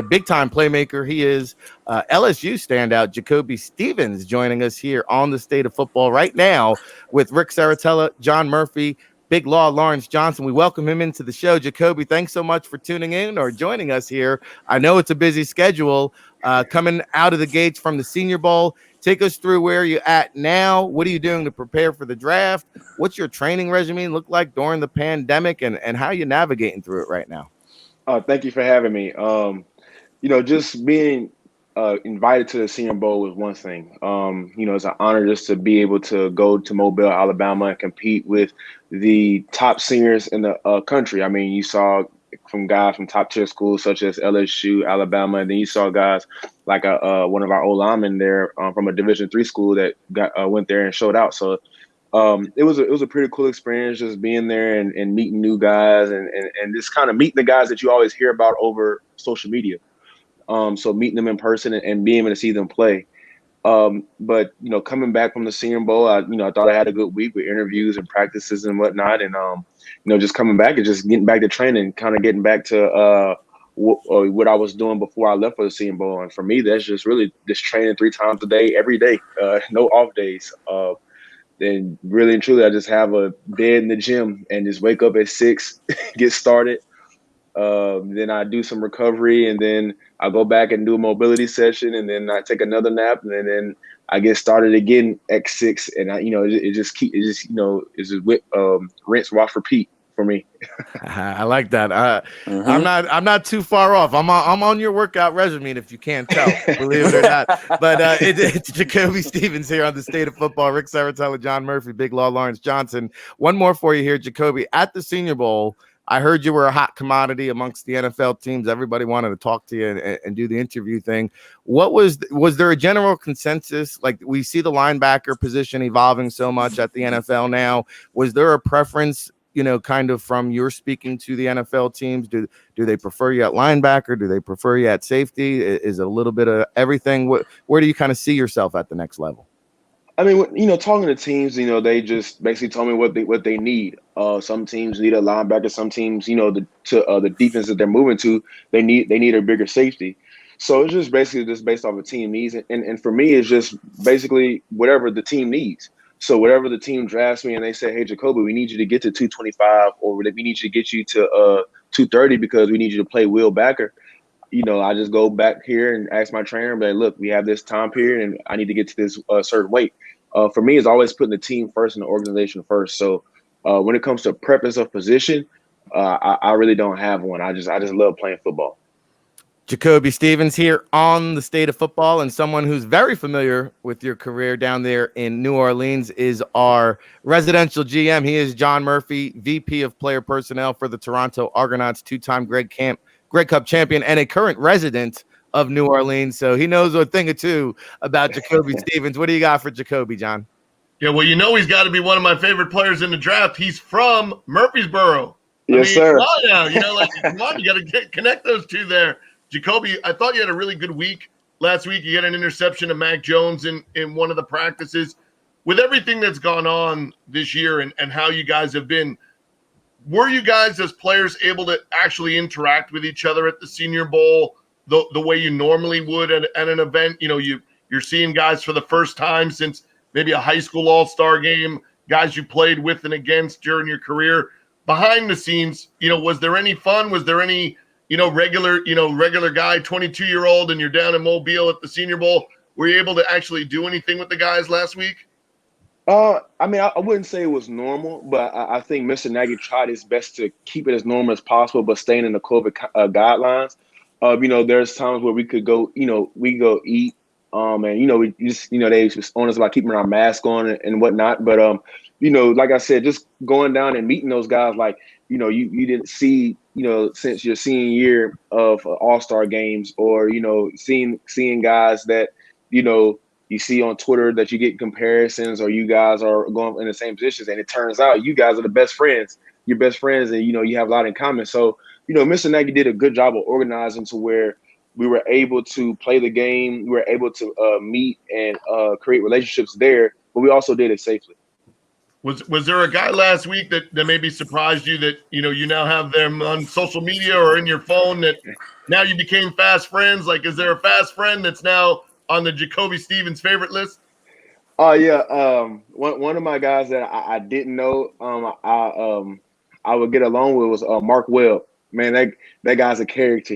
big-time playmaker. He is LSU standout JaCoby Stevens joining us here on the State of Football right now with Ric Serritella, John Murphy, Big Law Lawrence Johnson. We welcome him into the show. JaCoby, thanks so much for tuning in or joining us here. I know it's a busy schedule coming out of the gates from the Senior Bowl. Take us through where you're at now. What are you doing to prepare for the draft? What's your training regimen look like during the pandemic, and how are you navigating through it right now? Thank you for having me. Just being invited to the Senior Bowl was one thing. It's an honor just to be able to go to Mobile, Alabama, and compete with the top seniors in the country. I mean, you saw from guys from top tier schools such as LSU, Alabama, and then you saw guys like one of our old linemen there from a Division III school that went there and showed out. So it was a pretty cool experience just being there and meeting new guys and just kind of meeting the guys that you always hear about over social media. So meeting them in person and being able to see them play. But coming back from the Senior Bowl, I thought I had a good week with interviews and practices and whatnot. And, just coming back and just getting back to training, kind of getting back to what I was doing before I left for the Senior Bowl. And for me, that's just really just training 3 times a day, every day, no off days. And really and truly, I just have a bed in the gym and just wake up at 6, get started. Then I do some recovery, and then I go back and do a mobility session, and then I take another nap, and then I get started again at 6. And rinse, wash, repeat for me. I like that. I'm not too far off. I'm on your workout regimen, if you can't tell, believe it or not. But it's JaCoby Stevens here on the State of Football. Ric Serritella, John Murphy, Big Law Lawrence Johnson. One more for you here, JaCoby. At the Senior Bowl, I heard you were a hot commodity amongst the NFL teams. Everybody wanted to talk to you and do the interview thing. What was there a general consensus? Like, we see the linebacker position evolving so much at the NFL now. Was there a preference, kind of from your speaking to the NFL teams? Do they prefer you at linebacker? Do they prefer you at safety? Is it a little bit of everything? Where do you kind of see yourself at the next level? I mean, talking to teams, they just basically told me what they need. Some teams need a linebacker. Some teams, the defense that they're moving to, they need a bigger safety. So it's just basically just based off of team needs. And for me, it's just basically whatever the team needs. So whatever the team drafts me and they say, hey, JaCoby, we need you to get to 225, or we need you to get you to 230 because we need you to play wheel backer. I just go back here and ask my trainer, but look, we have this time period and I need to get to this certain weight. For me, it's always putting the team first and the organization first. So when it comes to preference of position, I really don't have one. I just love playing football. JaCoby Stevens here on the State of Football, and someone who's very familiar with your career down there in New Orleans is our residential GM. He is John Murphy, VP of Player Personnel for the Toronto Argonauts, 2-time Grey Cup champion, and a current resident of New Orleans. So he knows a thing or two about JaCoby Stevens. What do you got for JaCoby, John? Yeah, well, he's got to be one of my favorite players in the draft. He's from Murfreesboro. Yes, sir. Come on now, come on, you got to connect those two there. JaCoby, I thought you had a really good week last week. You had an interception to Mac Jones in one of the practices. With everything that's gone on this year and how you guys have been, were you guys as players able to actually interact with each other at the Senior Bowl the way you normally would at an event? You're seeing guys for the first time since maybe a high school all-star game, guys you played with and against during your career. Behind the scenes, was there any fun? Was there any regular guy, 22-year-old, and you're down in Mobile at the Senior Bowl? Were you able to actually do anything with the guys last week? I wouldn't say it was normal, but I think Mr. Nagy tried his best to keep it as normal as possible, but staying in the COVID guidelines. There's times where we could go, we go eat, and we just, they just on us about keeping our mask on and whatnot. But like I said, just going down and meeting those guys, like you didn't see, since your senior year of all-star games, or seeing guys that you see on Twitter that you get comparisons, or you guys are going in the same positions, and it turns out you guys are the best friends. You're best friends, and you have a lot in common. So Mr. Nagy did a good job of organizing to where we were able to play the game. We were able to meet and create relationships there, but we also did it safely. Was there a guy last week that maybe surprised you that, you now have them on social media or in your phone that now you became fast friends? Like, is there a fast friend that's now on the JaCoby Stevens favorite list? Oh yeah. One of my guys that I didn't know I would get along with was Mark Webb. Man, that guy's a character.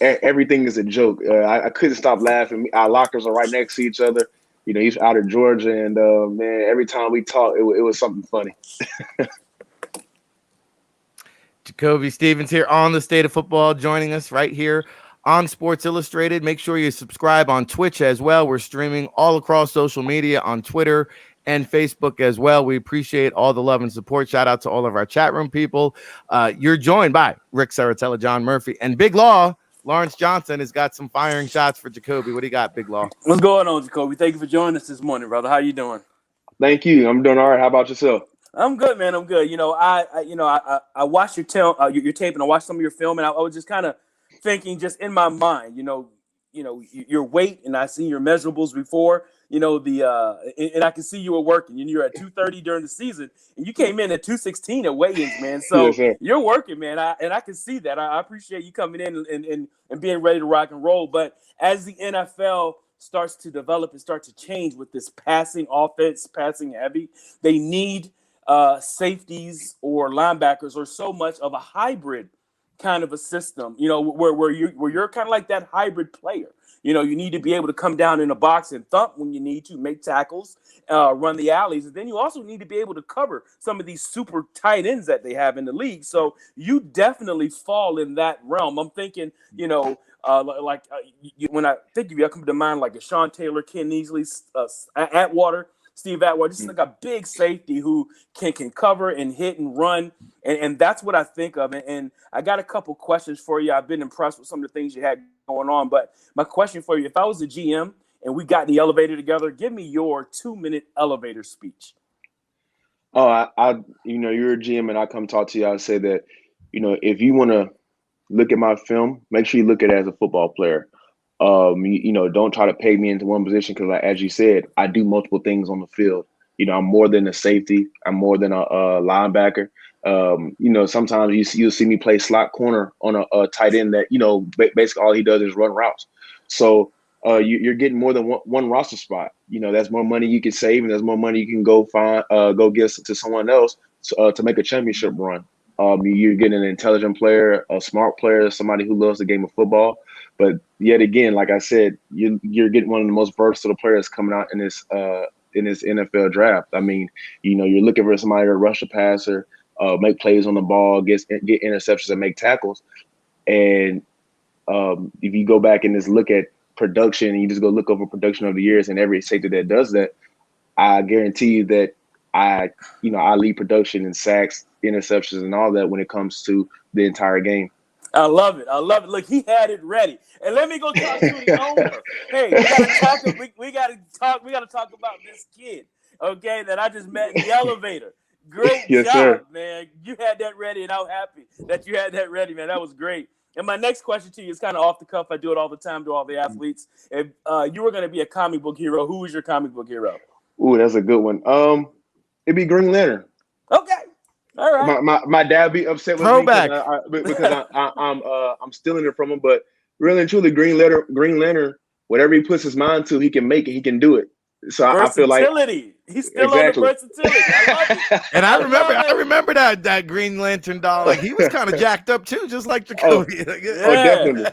Everything is a joke. I couldn't stop laughing. Our lockers are right next to each other. He's out of Georgia, and man, every time we talk, it was something funny. JaCoby Stevens here on the State of Football, joining us right here on Sports Illustrated. Make sure you subscribe on Twitch as well. We're streaming all across social media on Twitter and Facebook as well. We appreciate all the love and support. Shout out to all of our chat room people. You're joined by Ric Serritella, John Murphy, and Big Law. Lawrence Johnson has got some firing shots for JaCoby. What do you got, Big Law? What's going on, JaCoby? Thank you for joining us this morning, brother. How you doing? Thank you. I'm doing all right. How about yourself? I'm good, man. I'm good. I watched your tape and I watched some of your film, and I was just kind of thinking, just in my mind, your weight, and I seen your measurables before, and I can see you were working. You're at 230 during the season, and you came in at 216 at weigh-ins, man. So yes, you're working, man. I can see that. I appreciate you coming in and being ready to rock and roll. But as the NFL starts to develop and start to change with this passing offense, passing heavy, they need safeties or linebackers or so much of a hybrid kind of a system, where you're kind of like that hybrid player. You need to be able to come down in a box and thump when you need to, make tackles, run the alleys. And then you also need to be able to cover some of these super tight ends that they have in the league. So you definitely fall in that realm. I'm thinking, when I think of you, I come to mind like a Sean Taylor, Ken Easley, Steve Atwater, just like a big safety who can cover and hit and run. And that's what I think of. And I got a couple questions for you. I've been impressed with some of the things you had going on. But my question for you, if I was a GM and we got in the elevator together, give me your 2-minute elevator speech. Oh, you're a GM and I come talk to you. I say that, if you want to look at my film, make sure you look at it as a football player. Don't try to peg me into one position because, as you said, I do multiple things on the field. I'm more than a safety. I'm more than a linebacker. Sometimes you'll see me play slot corner on a tight end that, basically all he does is run routes. So you're getting more than one roster spot. That's more money you can save, and there's more money you can go get to someone else to make a championship run. You're getting an intelligent player, a smart player, somebody who loves the game of football. But yet again, like I said, you're getting one of the most versatile players coming out in this NFL draft. I mean, you're looking for somebody to rush a passer, make plays on the ball, get interceptions, and make tackles. And if you go back and just look at production, and you just go look over production over the years, and every safety that does that, I guarantee you that I lead production in sacks, interceptions, and all that when it comes to the entire game. I love it. Look, he had it ready. And let me go talk to the owner. Hey, we gotta talk about this kid, okay, that I just met in the elevator. Great yes, job, sir. Man. You had that ready, and I'm happy that you had that ready, man. That was great. And my next question to you is kind of off the cuff. I do it all the time to all the athletes. If you were going to be a comic book hero, who was your comic book hero? Ooh, that's a good one. It'd be Green Lantern. Okay. All right. My dad be upset with me because I'm stealing it from him. But really and truly, Green Lantern, whatever he puts his mind to, he can make it. He can do it. So I feel like he's still on the versatility. I love it. And I remember that Green Lantern doll. Like, he was kind of jacked up too, just like JaCoby. Definitely.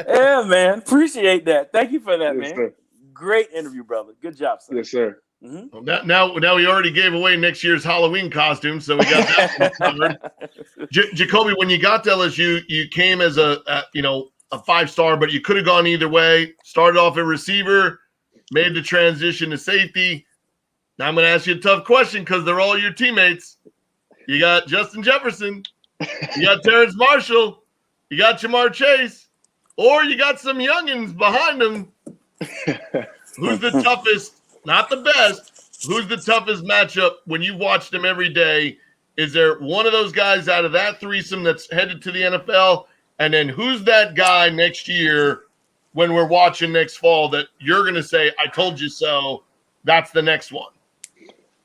Yeah, man. Appreciate that. Thank you for that, Yes, man. sir. Great interview, brother. Good job, sir. Yes, sir. Mm-hmm. Well, now we already gave away next year's Halloween costume, so we got that covered. JaCoby, when you got to LSU, you came as a 5-star, but you could have gone either way. Started off a receiver, made the transition to safety. Now I'm going to ask you a tough question because they're all your teammates. You got Justin Jefferson, you got Terrence Marshall, you got Jamar Chase, or you got some youngins behind them. Who's the toughest? Not the best. Who's the toughest matchup when you watch them every day? Is there one of those guys out of that threesome that's headed to the NFL? And then who's that guy next year when we're watching next fall that you're going to say, I told you so, that's the next one?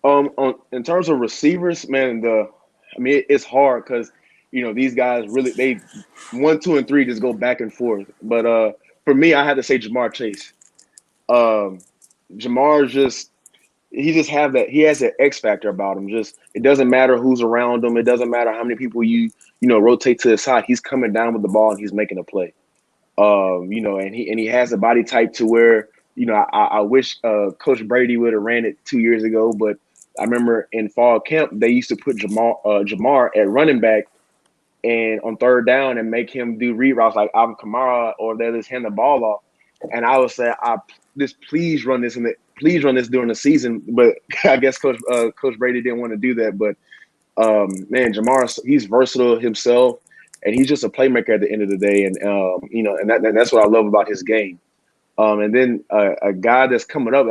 In terms of receivers, man, it's hard because these guys really they 1, 2, and 3 just go back and forth. But for me, I had to say Jamar Chase. Jamar he has an X factor about him. Just it doesn't matter who's around him. It doesn't matter how many people you rotate to the side. He's coming down with the ball and he's making a play. And he has a body type to where I wish Coach Brady would have ran it 2 years ago, but I remember in fall camp they used to put Jamar at running back and on third down and make him do read routes like Alvin Kamara, or they just hand the ball off. And I would say, please run this during the season. But I guess Coach Brady didn't want to do that. But man, Jamar, he's versatile himself, and he's just a playmaker at the end of the day. And and that's what I love about his game. And then a guy that's coming up,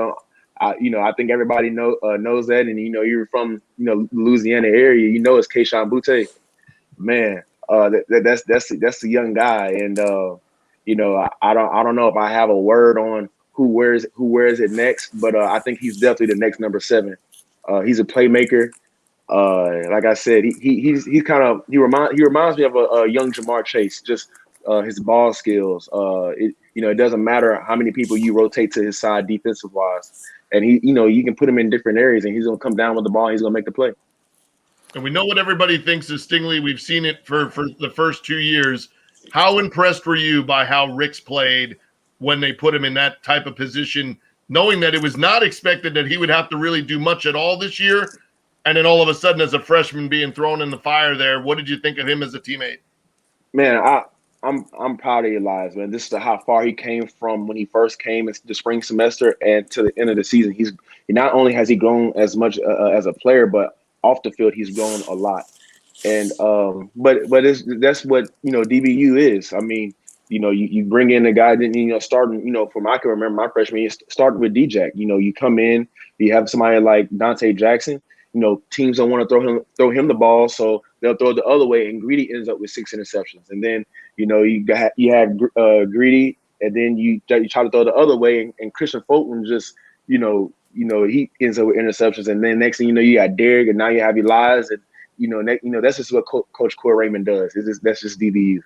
I think everybody knows that, and you're from Louisiana area, it's Kayshon Boutte. Man, that's a young guy, and I don't know if I have a word on who wears it next, but I think he's definitely the next number 7. He's a playmaker. Like I said, he reminds me of a young Jamar Chase. Just his ball skills. It doesn't matter how many people you rotate to his side defensive wise, and you can put him in different areas, and he's gonna come down with the ball. And he's gonna make the play. And we know what everybody thinks of Stingley. We've seen it for the first 2 years. How impressed were you by how Rick's played when they put him in that type of position, knowing that it was not expected that he would have to really do much at all this year? And then all of a sudden, as a freshman being thrown in the fire there, what did you think of him as a teammate? Man, I'm proud of Elias, man. This is how far he came from when he first came in the spring semester and to the end of the season. He not only has he grown as much as a player, but off the field, he's grown a lot. And but that's what DBU is. I mean, you bring in a guy that starting from I can remember my freshman year starting with D-Jack. You come in, you have somebody like Dante Jackson. Teams don't want to throw him the ball, so they'll throw it the other way, and Greedy ends up with 6 interceptions. And then you had Greedy, and then you try to throw the other way, and Christian Fulton just he ends up with interceptions. And then next thing you got Derek, and now you have Elias, and that's just what Coach Core Raymond does. That's just DBU.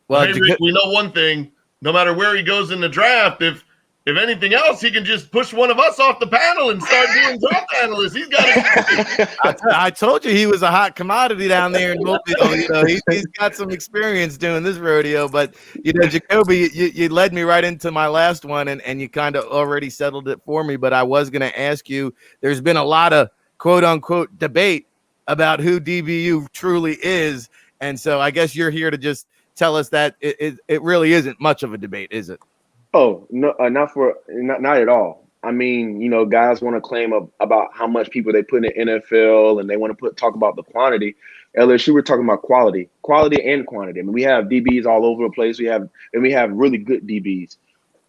Well, hey, Rick, we know one thing: no matter where he goes in the draft, if anything else, he can just push one of us off the panel and start doing draft analysts. He's got it. I told you he was a hot commodity down there in Mobile. He's got some experience doing this rodeo. But JaCoby, you led me right into my last one, and you kind of already settled it for me. But I was going to ask you. There's been a lot of quote unquote debate about who DBU truly is, and so I guess you're here to just tell us that it really isn't much of a debate, is it? Oh, no, not at all. I mean, guys want to claim about how much people they put in the NFL, and they want to talk about the quantity. LSU, we're talking about quality and quantity. I mean, we have DBs all over the place. We have really good DBs.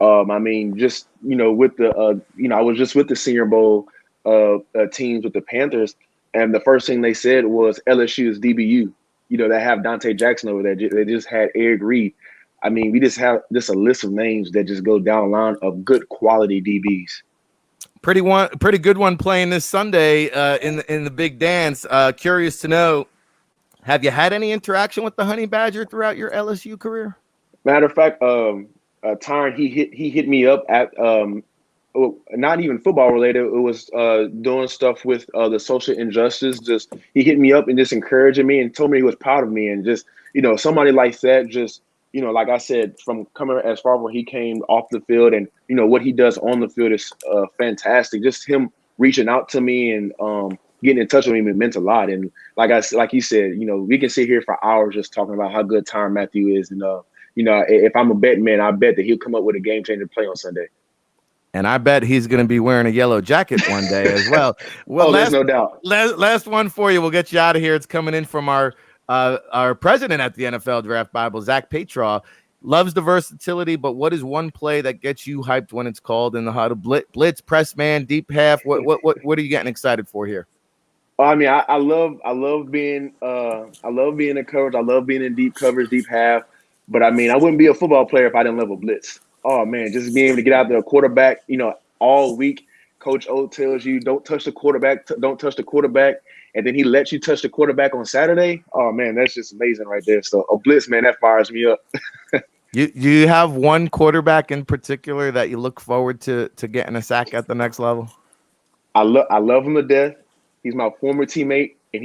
I mean, just with the I was just with the Senior Bowl teams with the Panthers, and the first thing they said was LSU is DBU. They have Dante Jackson over there. They just had Eric Reed. I mean, we just have a list of names that just go down the line of good quality DBs. Pretty good one playing this Sunday in the big dance. Curious to know, have you had any interaction with the Honey Badger throughout your LSU career? Matter of fact, Tyron, he hit me up at not even football related. It was doing stuff with the social injustice. Just he hit me up and just encouraging me and told me he was proud of me, and just somebody like that just. Like I said, from coming as far as where he came off the field and, what he does on the field is fantastic. Just him reaching out to me and getting in touch with me meant a lot. And like you said, we can sit here for hours just talking about how good Tyrann Mathieu is. And, if I'm a betting man, I bet that he'll come up with a game-changing play on Sunday. And I bet he's going to be wearing a yellow jacket one day as well. Well, there's no doubt. Last one for you. We'll get you out of here. It's coming in from our president at the NFL Draft Bible, Zach Petraw, loves the versatility, but what is one play that gets you hyped when it's called in the huddle? Blitz, press man, deep half. What are you getting excited for here? I mean, I love being in coverage. I love being in deep coverage, deep half. But I mean, I wouldn't be a football player if I didn't love a blitz. Oh man, just being able to get out there, quarterback, all week, Coach O tells you don't touch the quarterback, and then he lets you touch the quarterback on Saturday. Oh man, that's just amazing right there. So a blitz, man, that fires me up. You have one quarterback in particular that you look forward to getting a sack at the next level? I love him to death. He's my former teammate, and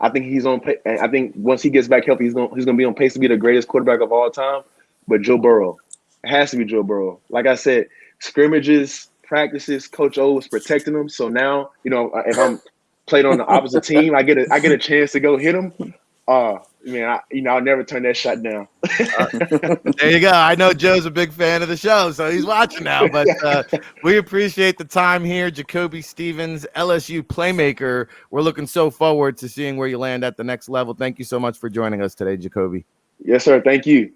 I think he's on. I think once he gets back healthy, he's gonna be on pace to be the greatest quarterback of all time. But Joe Burrow, it has to be Joe Burrow. Like I said, scrimmages, practices, Coach O was protecting him. So now, if I'm played on the opposite team, I get a chance to go hit him. Man, I'll never turn that shot down. There you go. I know Joe's a big fan of the show, so he's watching now. But we appreciate the time here. JaCoby Stevens, LSU playmaker. We're looking so forward to seeing where you land at the next level. Thank you so much for joining us today, JaCoby. Yes, sir. Thank you.